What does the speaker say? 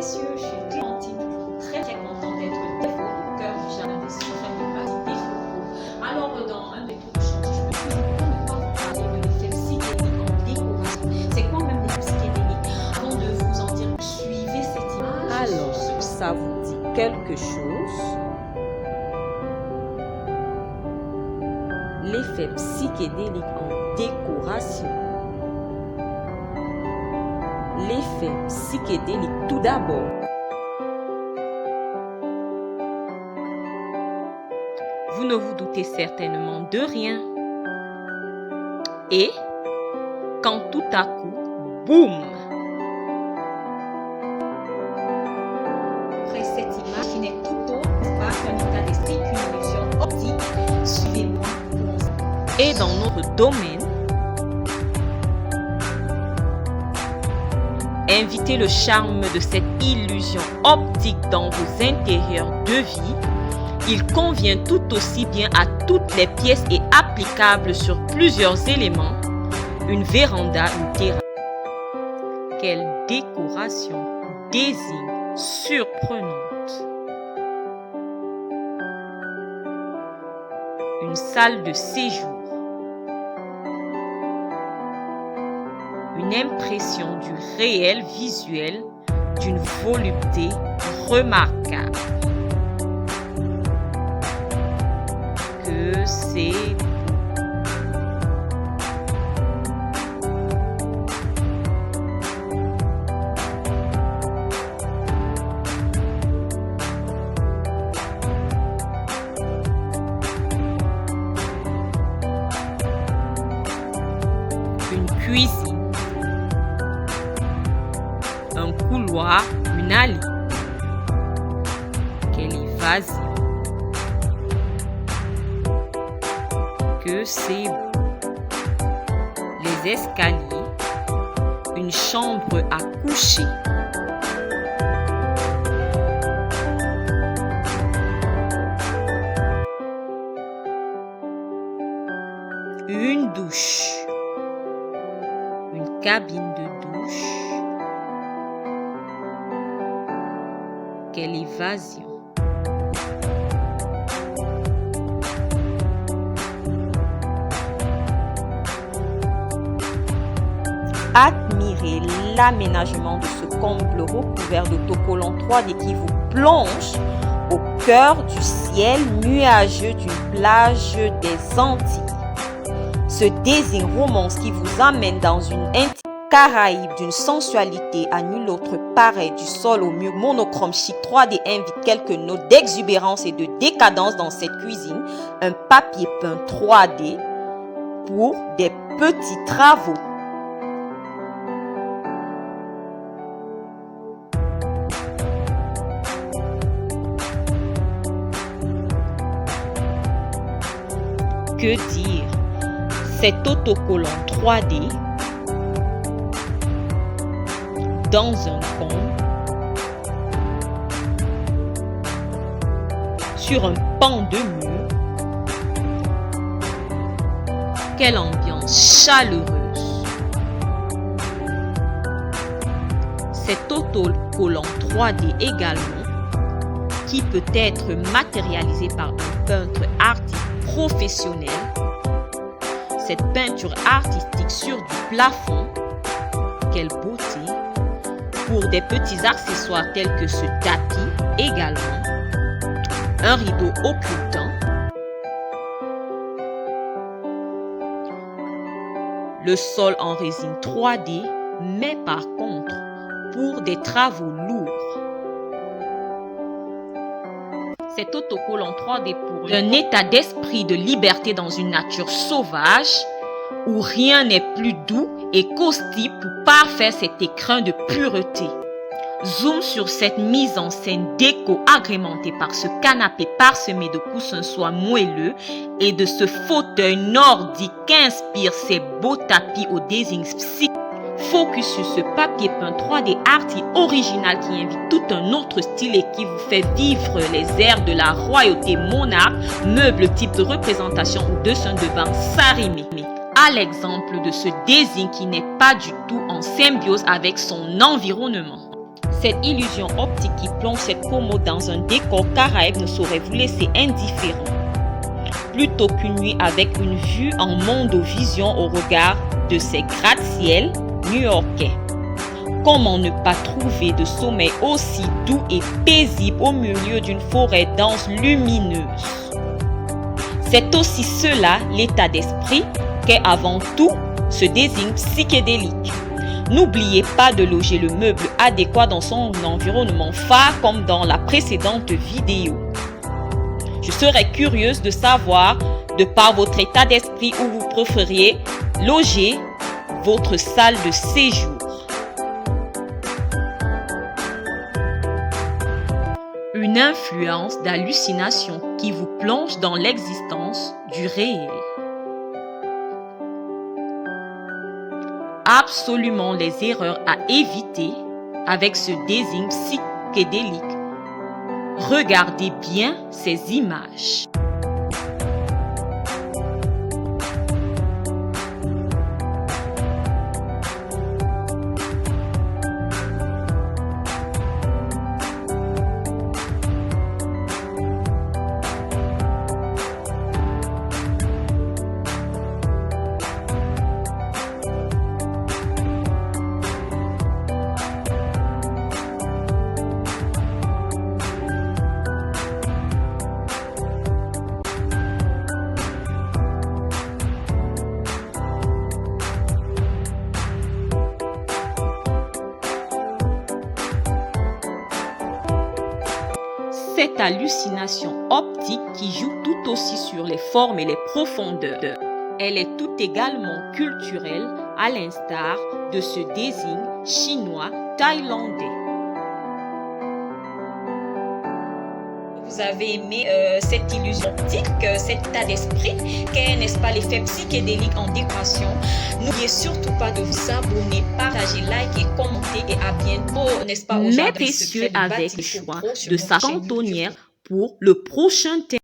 messieurs, je suis Clémentine, très contente d'être défaut au cœur du jardin des suprêmes de base des Foucault. Alors, dans un des tours de chant, je me suis dit pourquoi ne pas vous parler de l'effet psychédélique en décoration. C'est quoi même l'effet psychédélique? Avant de vous en dire, suivez cette image. Alors, ça vous dit quelque chose? L'effet psychédélique en décoration. L'effet psychédélique tout d'abord. Vous ne vous doutez certainement de rien. Et quand tout à coup, boum! Après cette image qui n'est tout autre qu'un état d'esprit qu'une illusion optique, suivez-moi. Et dans notre domaine, invitez le charme de cette illusion optique dans vos intérieurs de vie. Il convient tout aussi bien à toutes les pièces et applicable sur plusieurs éléments. Une véranda, une terrasse. Quelle décoration désigne surprenante. Une salle de séjour. Une impression du réel visuel d'une volupté remarquable. Que c'est une cuisine. Un couloir, une allée. Quelle évasion. Que c'est beau. Les escaliers. Une chambre à coucher. Une douche. Une cabine de douche. Quelle évasion. Admirez l'aménagement de ce comble recouvert d'autocollants 3D qui vous plonge au cœur du ciel nuageux d'une plage des Antilles. Ce désigne romance qui vous amène dans une intime Caraïbe d'une sensualité à nul autre pareil, du sol au mur monochrome chic 3D invite quelques notes d'exubérance et de décadence dans cette cuisine. Un papier peint 3D pour des petits travaux. Que dire? Cet autocollant 3D dans un coin, sur un pan de mur. Quelle ambiance chaleureuse. Cet autocollant 3D également, qui peut être matérialisé par un peintre artiste professionnel. Cette peinture artistique sur du plafond, quelle beauté. Pour des petits accessoires tels que ce tapis également, un rideau occultant, le sol en résine 3D, mais par contre pour des travaux lourds. Cet autocollant 3D pour un état d'esprit de liberté dans une nature sauvage où rien n'est plus doux et caustique pour parfaire cet écrin de pureté. Zoom sur cette mise en scène déco agrémentée par ce canapé parsemé de coussins soie moelleux et de ce fauteuil nordique qu'inspire ces beaux tapis au désigne psychique. Focus sur ce papier peint 3D arty original qui invite tout un autre style et qui vous fait vivre les airs de la royauté monarque, meuble type de représentation ou dessin de banque Sarimé. À l'exemple de ce désigne qui n'est pas du tout en symbiose avec son environnement. Cette illusion optique qui plonge cette commode dans un décor caraïbe ne saurait vous laisser indifférent. Plutôt qu'une nuit avec une vue en mondovision au regard de ces gratte-ciel new-yorkais. Comment ne pas trouver de sommeil aussi doux et paisible au milieu d'une forêt dense lumineuse? C'est aussi cela l'état d'esprit qu'est avant tout ce désigne psychédélique. N'oubliez pas de loger le meuble adéquat dans son environnement phare comme dans la précédente vidéo. Je serais curieuse de savoir, de par votre état d'esprit, où vous préfériez loger votre salle de séjour. Une influence d'hallucination qui vous plonge dans l'existence du réel. Absolument les erreurs à éviter avec ce désigne psychédélique. Regardez bien ces images. Cette hallucination optique qui joue tout aussi sur les formes et les profondeurs. Elle est tout également culturelle, à l'instar de ce désigne chinois thaïlandais. Vous avez aimé cette illusion optique, cet état d'esprit, qu'est, n'est-ce pas, l'effet psychédélique en décoration. N'oubliez surtout pas de vous abonner, partager, liker, commenter et à bientôt, n'est-ce pas, au Mettez avec le choix de sa cantonnière pour le prochain thème.